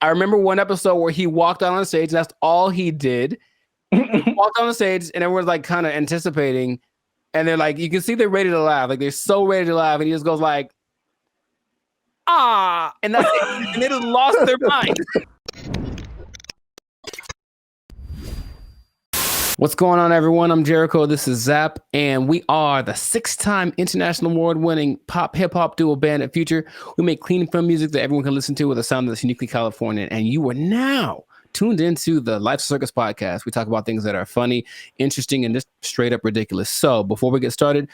I remember one episode where he walked out on stage, and that's all he did. He walked on the stage, and everyone's like kind of anticipating, and they're like, you can see they're ready to laugh, like they're so ready to laugh, and he just goes like, "Ah," and that's it. And they just lost their mind. What's going on, everyone? I'm Jericho. This is Zap, and we are the 6-time international award-winning pop hip-hop duo band at Future. We make clean film music that everyone can listen to with a sound that's uniquely Californian. And you are now tuned into the Life Circus podcast. We talk about things that are funny, interesting, and just straight up ridiculous. So before we get started,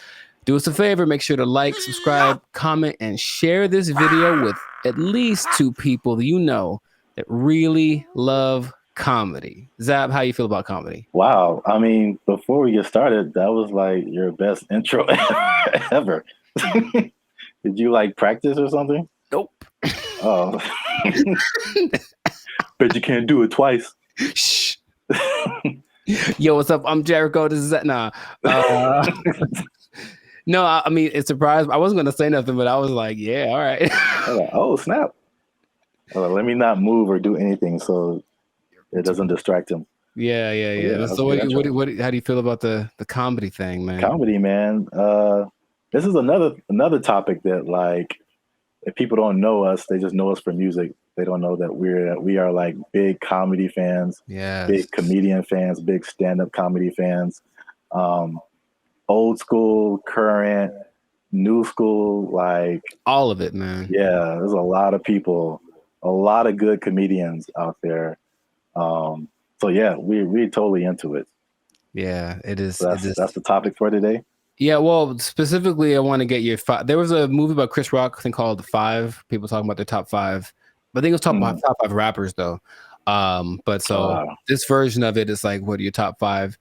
do us a favor. Make sure to like, subscribe, comment, and share this video with at least 2 people you know that really love comedy. Zab, how you feel about comedy? Wow. I mean, before we get started, that was like your best intro ever. Did you like practice or something? Nope. Oh. Bet you can't do it twice. Shh. Yo, what's up? I'm Jericho. This is that. Nah. No, I mean, it's surprised. I wasn't going to say nothing, but I was like, yeah, all right. Like, oh, snap. Let me not move or do anything so it doesn't distract him. Yeah. So how do you feel about the comedy thing, man? Comedy, man. This is another topic that, like, if people don't know us, they just know us for music. They don't know that we are like big comedy fans, big comedian fans, big stand-up comedy fans, old school, current, new school, like all of it, man. Yeah, there's a lot of people, a lot of good comedians out there. So yeah, we're totally into it. Yeah, it is. So that's the topic for today. Yeah, well, specifically, I want to get your five. There was a movie about Chris Rock, I think, called The Five. People talking about their top 5. But I think it was top 5 rappers, though. This version of it is like, what are your top 5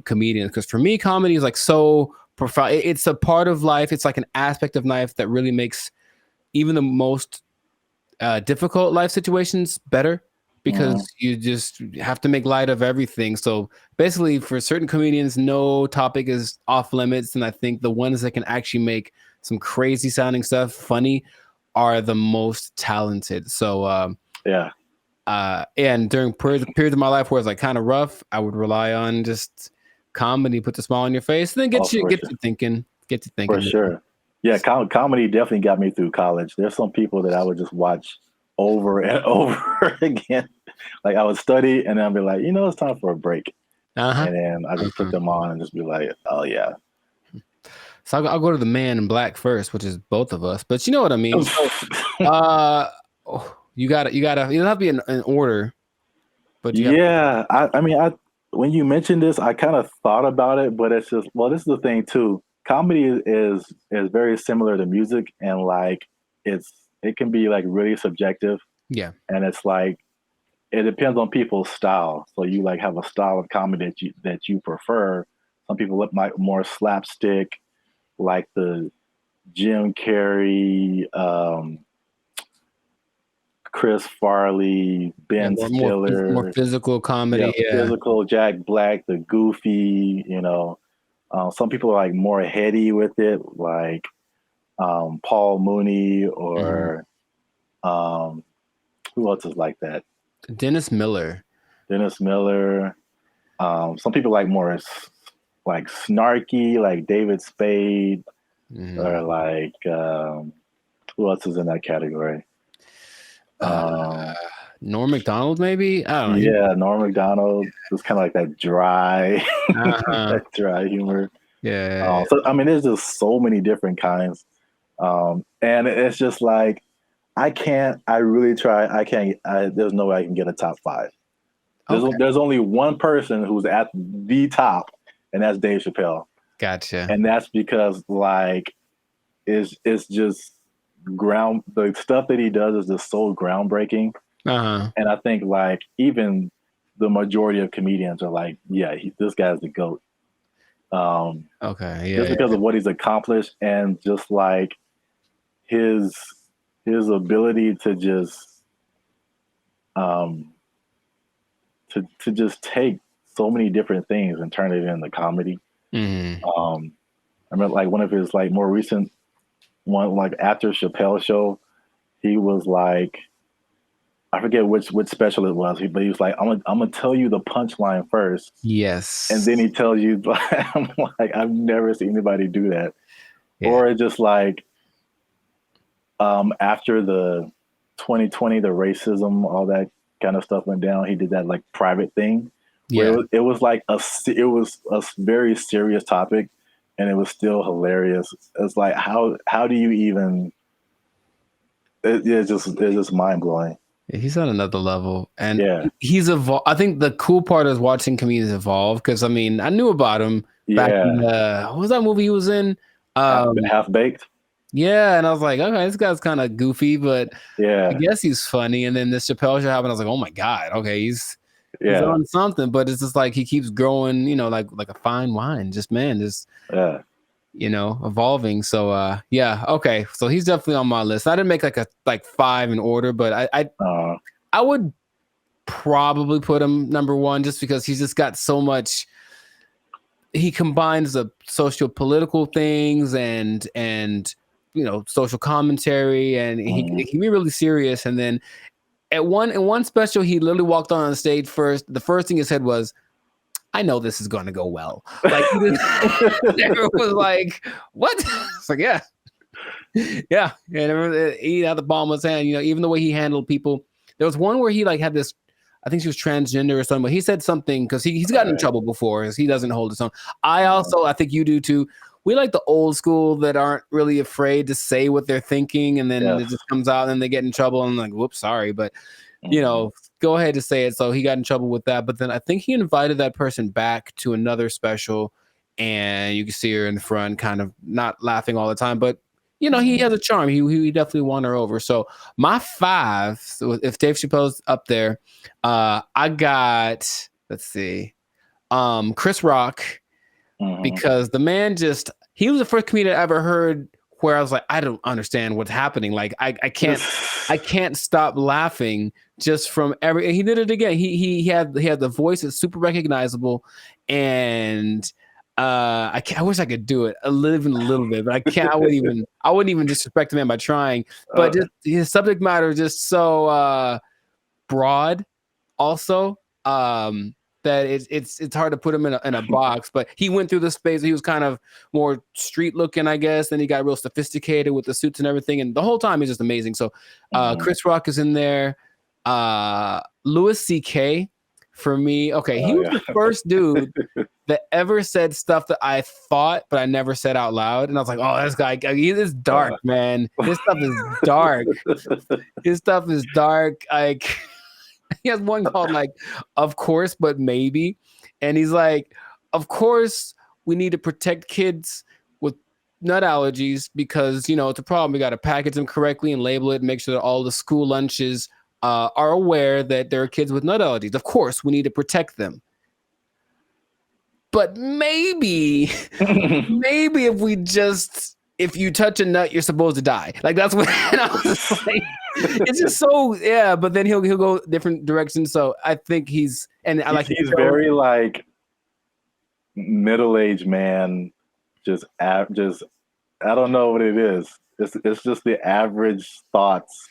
comedians? Because for me, comedy is like so profound. It's a part of life. It's like an aspect of life that really makes even the most difficult life situations better. Because you just have to make light of everything. So basically, for certain comedians, no topic is off limits. And I think the ones that can actually make some crazy sounding stuff funny are the most talented. So and during periods of my life where it's like kind of rough, I would rely on just comedy, put the smile on your face, and then get you thinking. For sure. Yeah, comedy definitely got me through college. There's some people that I would just watch over and over again. Like I would study and then I'd be like, it's time for a break. And then I just put them on and just be like, oh yeah. So I'll go to the Man in Black first, which is both of us, but you know what I mean. So, you don't have to be in order, but I mean, when you mentioned this, I kind of thought about it, but it's just, well, this is the thing too. Comedy is very similar to music, and like it can be like really subjective. Yeah. And it's like, it depends on people's style. So you like have a style of comedy that you prefer. Some people might more slapstick, like the Jim Carrey, Chris Farley, Ben Stiller. More physical comedy. Physical, Jack Black, the goofy, some people are like more heady with it, like Paul Mooney or who else is like that? Dennis Miller. Some people like more like snarky, like David Spade, or like who else is in that category? Norm Macdonald, maybe. I don't know. Yeah, Norm Macdonald. It's kind of like that dry, that dry humor. Yeah. So I mean, there's just so many different kinds. And it's just like, there's no way I can get a top 5. There's only one person who's at the top, and that's Dave Chappelle. Gotcha. And that's because like, it's just the stuff that he does is just so groundbreaking. And I think like even the majority of comedians are like, yeah, this guy's the GOAT. Just because of what he's accomplished and just like his ability to just to just take so many different things and turn it into comedy. I remember like one of his like more recent one, like after Chappelle show, he was like I forget which special it was, but he was like, I'm gonna tell you the punchline first. Yes. And then he tells you, I'm like, I've never seen anybody do that. Yeah. Or just like, after the 2020, the racism, all that kind of stuff went down, he did that like private thing. Yeah. Where it was like a very serious topic, and it was still hilarious. It's like, how do you even? It's just mind blowing. He's on another level, and yeah, he's evolved. I think the cool part is watching comedians evolve, because I mean, I knew about him back in what was that movie he was in? Half Baked. Yeah, and I was like, okay, this guy's kind of goofy, but yeah, I guess he's funny. And then this Chappelle show happened. I was like, oh my god, okay, he's on something. But it's just like he keeps growing, like a fine wine. Just evolving. So yeah, okay. So he's definitely on my list. I didn't make like 5 in order, but I would probably put him number 1, just because he's just got so much. He combines the socio-political things and social commentary, and he can be really serious. And then in one special, he literally walked on stage first. The first thing he said was, I know this is going to go well. Like, everyone was like, what? It's like, yeah. Yeah. And he had the palm of his hand, even the way he handled people. There was one where he had this, I think she was transgender or something, but he said something, because he's gotten in trouble before, because he doesn't hold his own. I think you do too. We like the old school that aren't really afraid to say what they're thinking, and then it just comes out and they get in trouble, and I'm like, whoops, sorry. But, go ahead to say it. So he got in trouble with that. But then I think he invited that person back to another special, and you can see her in the front kind of not laughing all the time. But, he has a charm. He definitely won her over. So my 5, so if Dave Chappelle's up there, I got, let's see, Chris Rock, because the man he was the first comedian I ever heard where I was like, I don't understand what's happening. Like, I can't stop laughing just from and he did it again. He had the voice that's super recognizable, and I wish I could do it a little bit, but I can't. I wouldn't even disrespect the man by trying. But just his subject matter is just so broad, also. That it's hard to put him in a box. But he went through this phase. He was kind of more street looking, I guess. Then he got real sophisticated with the suits and everything. And the whole time he's just amazing. So Chris Rock is in there. Louis C.K. for me. Okay, he was the first dude that ever said stuff that I thought, but I never said out loud. And I was like, oh, this guy, he is dark, man. His stuff is dark. His stuff is dark. Like, he has one called like, Of Course, But Maybe. And he's like, of course, we need to protect kids with nut allergies, because, it's a problem. We got to package them correctly and label it and make sure that all the school lunches are aware that there are kids with nut allergies. Of course, we need to protect them. But maybe if you touch a nut, you're supposed to die. Like, that's what I was like. It's just so, yeah. But then he'll go different directions. So I think he's very like middle-aged man. Just I don't know what it is. It's just the average thoughts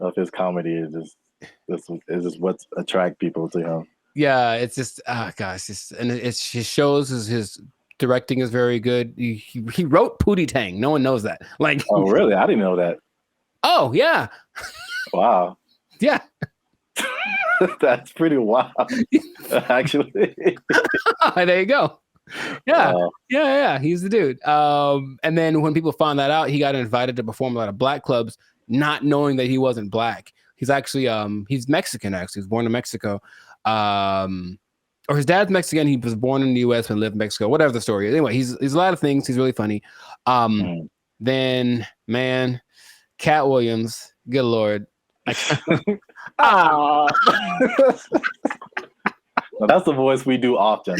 of his comedy is just what attract people to him. Yeah, it's just and it shows his directing is very good. He wrote Pootie Tang. No one knows that. Like, oh really? I didn't know that. Oh yeah. Wow. Yeah. That's pretty wild. Actually. There you go. Yeah. Yeah. He's the dude. And then when people found that out, he got invited to perform a lot of black clubs, not knowing that he wasn't black. He's actually he's Mexican. Actually, he was born in Mexico. Or his dad's Mexican. He was born in the U.S. and lived in Mexico. Whatever the story is. Anyway, he's a lot of things. He's really funny. Then, man, Cat Williams. Good Lord. Well, that's the voice we do often.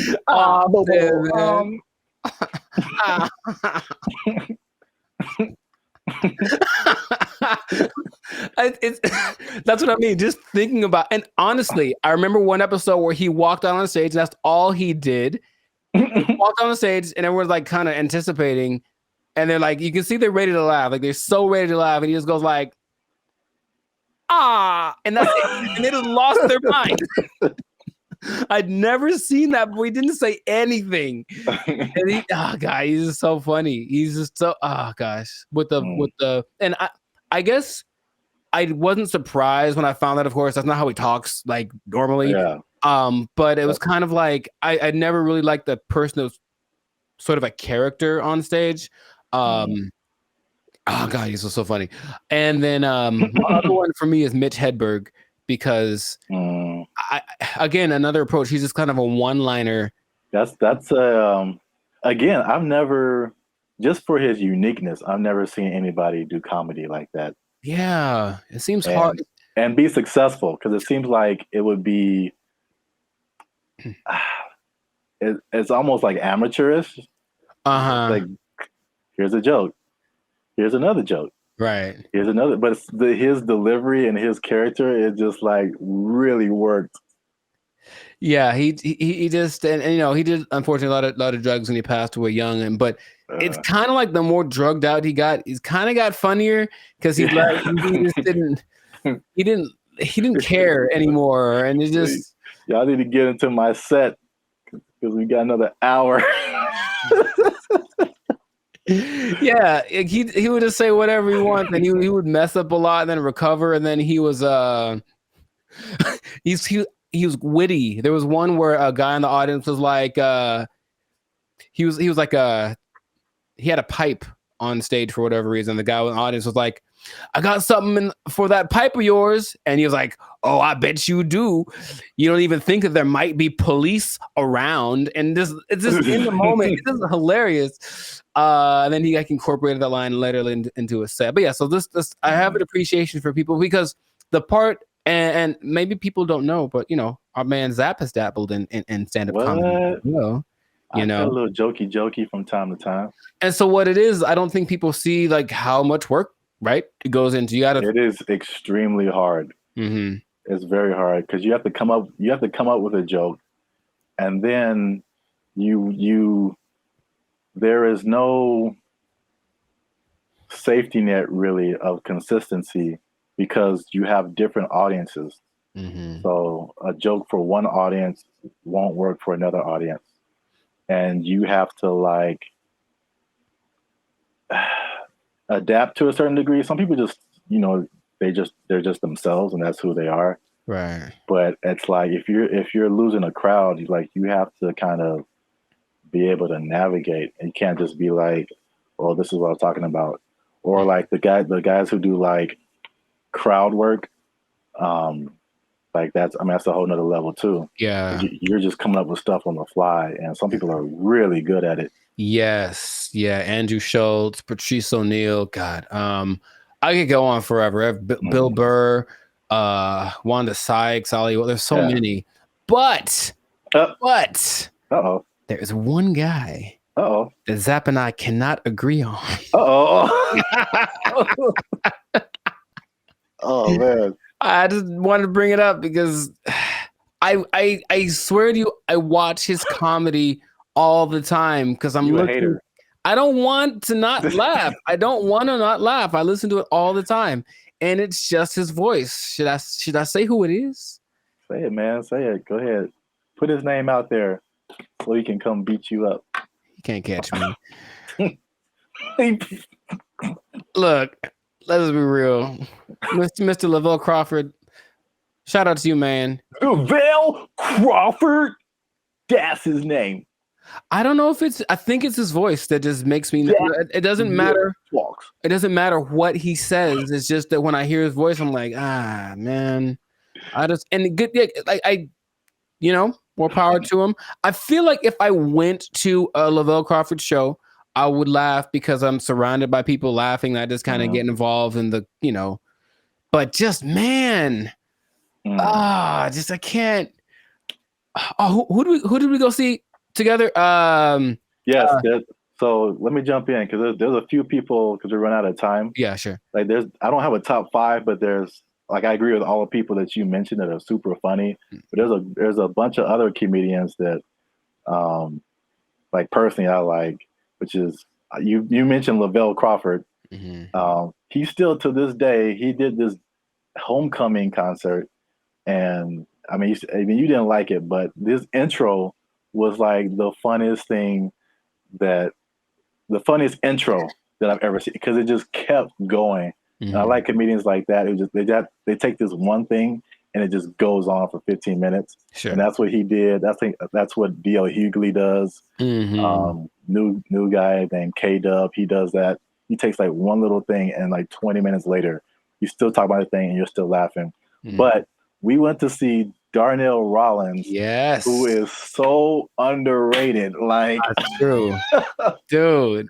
That's what I mean. Just thinking about, and honestly, I remember one episode where he walked out on stage, and that's all he did. He walked on the stage, and everyone's like kind of anticipating, and they're like, you can see they're ready to laugh, like they're so ready to laugh, and he just goes like, and that's it. And they just lost their mind. I'd never seen that, but he didn't say anything. And God, he's just so funny. He's just so gosh. With the and I guess I wasn't surprised when I found out, of course, that's not how he talks like normally. Yeah. But it was kind of like I never really liked the person that was sort of a character on stage. Oh God, he's so funny. And then other one for me is Mitch Hedberg, because again, another approach. He's just kind of a one-liner. That's again, I've never, just for his uniqueness, I've never seen anybody do comedy like that. Yeah, it seems hard and be successful, because it seems like it would be it's almost like amateurish. Like, here's a joke, here's another joke, right, here's another, but his delivery and his character, it just like really worked. Yeah, he just and you know, he did unfortunately a lot of drugs when he passed away young, but it's kind of like the more drugged out he got, he's kind of got funnier, because he just didn't care anymore, and it just y'all need to get into my set because we got another hour. Yeah, he would just say whatever he wants, and he would mess up a lot and then recover, and then he was he was witty. There was one where a guy in the audience was like he was like he had a pipe on stage for whatever reason. The guy in the audience was like, I got something for that pipe of yours. And he was like, oh, I bet you do. You don't even think that there might be police around. And it's just in the moment. This is hilarious. And then he incorporated that line later into a set. But yeah, so this I have an appreciation for people, because the part, and maybe people don't know, but you know, our man Zap has dabbled in stand-up comedy. You know, a little jokey from time to time. And so what it is, I don't think people see like how much work, right, it goes into. It is extremely hard. It's very hard, because you have to come up with a joke, and then there is no safety net really of consistency, because you have different audiences. So a joke for one audience won't work for another audience, and you have to like adapt to a certain degree. Some people just, you know, they're just themselves, and that's who they are. Right. But it's like if you're losing a crowd, you have to kind of be able to navigate, and you can't just be like, "Oh, this is what I'm talking about," or like the guys who do like crowd work. Like that's a whole nother level too. Yeah. You're just coming up with stuff on the fly, and some people are really good at it. Yes. Yeah. Andrew Schultz, Patrice O'Neill. God. I could go on forever. Bill Burr, Wanda Sykes, Ollie. There's so many. But there's one guy that Zap and I cannot agree on. Oh man. I just wanted to bring it up because I swear to you, I watch his comedy all the time, because I'm looking. Hater. I don't want to not laugh. I don't want to not laugh. I listen to it all the time, and it's just his voice. Should I say who it is? Say it, man. Say it. Go ahead. Put his name out there so he can come beat you up. He can't catch me. Look. Let's be real. Mr. Lavelle Crawford, shout out to you, man. Lavelle Crawford? That's his name. I don't know if I think it's his voice that just makes me, it doesn't matter. It doesn't matter what he says. It's just that when I hear his voice, I'm like, man. You know, more power to him. I feel like if I went to a Lavelle Crawford show, I would laugh because I'm surrounded by people laughing. I just kind of get involved in the, you know, but just, man, I can't. Oh, who did we go see together? Yes. So let me jump in, because there's a few people, because we run out of time. Yeah, sure. Like I don't have a top 5, but there's like, I agree with all the people that you mentioned that are super funny. But there's a bunch of other comedians that, like personally I like. Which is, you mentioned Lavelle Crawford. He still, to this day, he did this homecoming concert, and I mean, you didn't like it, but this intro was like the funniest intro that I've ever seen, because it just kept going. And I like comedians like that. It just they take this one thing and it just goes on for 15 minutes. Sure. And that's what he did. That's what D.L. Hughley does. New guy named K-Dub, he does that. He takes like one little thing and like 20 minutes later, you still talk about the thing and you're still laughing. But we went to see Darnell Rollins, who is so underrated. Like, that's true. Dude.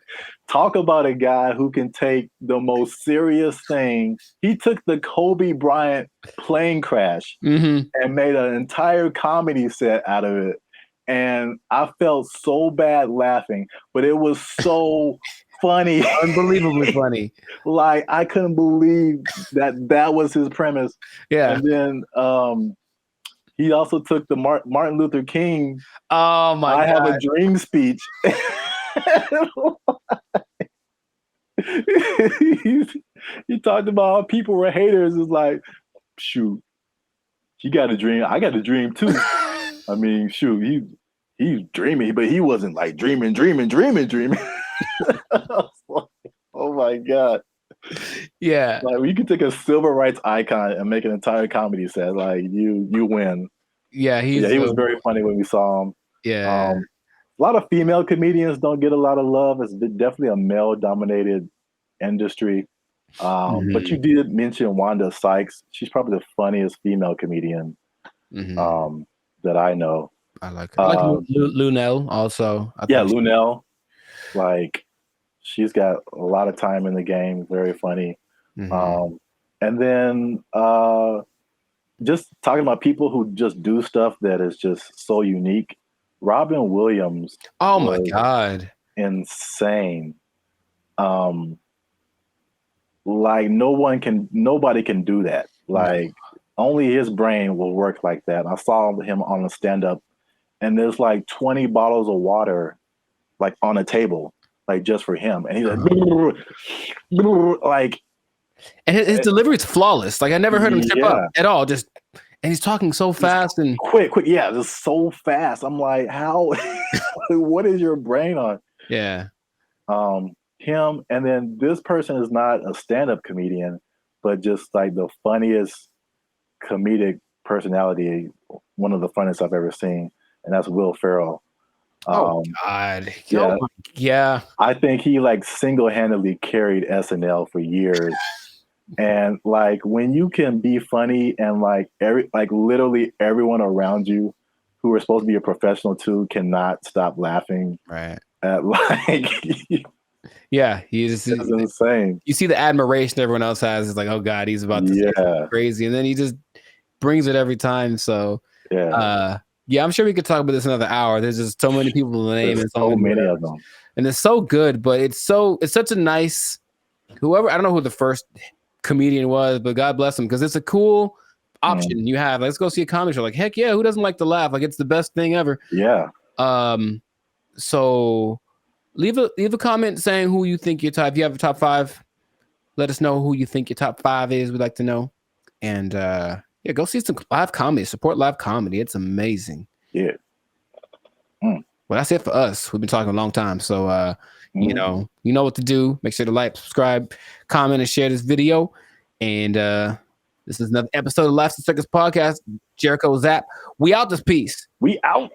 Talk about a guy who can take the most serious thing. He took the Kobe Bryant plane crash and made an entire comedy set out of it. And I felt so bad laughing, but it was so funny. Unbelievably funny. Like, I couldn't believe that was his premise. Yeah. And then he also took the Martin Luther King I Have a Dream speech. He talked about how people were haters. It's like, shoot, he got a dream. I got a dream too. I mean, shoot, he's dreaming, but he wasn't like dreaming. Oh my God. Yeah. Like, you could take a civil rights icon and make an entire comedy set. Like, you win. Yeah, he was very funny when we saw him. Yeah. A lot of female comedians don't get a lot of love. It's definitely a male-dominated industry. But you did mention Wanda Sykes. She's probably the funniest female comedian that I know. I like her. I like Lunel also. Lunel. Like, she's got a lot of time in the game. Very funny. And then just talking about people who just do stuff that is just so unique. Robin Williams. Oh my God. Insane. Like, nobody can do that. Like, only his brain will work like that. I saw him on a stand-up, and there's like 20 bottles of water like on a table, like just for him. And he's like, and his delivery is flawless. Like, I never heard him trip up at all. And he's talking so fast and quick. Yeah, just so fast. I'm like, how? What is your brain on? Yeah. Him, and then this person is not a stand-up comedian, but just like the funniest comedic personality, one of the funniest I've ever seen, and that's Will Ferrell. Oh God. Yeah. I think he like single-handedly carried SNL for years. And like, when you can be funny and like literally everyone around you who are supposed to be a professional too cannot stop laughing. Right. At like yeah, it's insane. You see the admiration everyone else has. It's like, oh God, he's about to say crazy, and then he just brings it every time. So I'm sure we could talk about this another hour. There's just so many people to name, and so many of them, and it's so good. But it's such a nice. Whoever, I don't know who the first comedian was, but God bless him, because it's a cool option you have. Let's go see a comedy show. Like, heck yeah, who doesn't like to laugh? Like, it's the best thing ever. Yeah. So leave a comment saying who you think your top. If you have a top 5, let us know who you think your top 5 is. We'd like to know. And go see some live comedy. Support live comedy. It's amazing. Yeah. Well, that's it for us. We've been talking a long time. So you know what to do. Make sure to like, subscribe, comment, and share this video. And this is another episode of Laughs and Circus Podcast. Jericho, Zap. We out this piece. We out.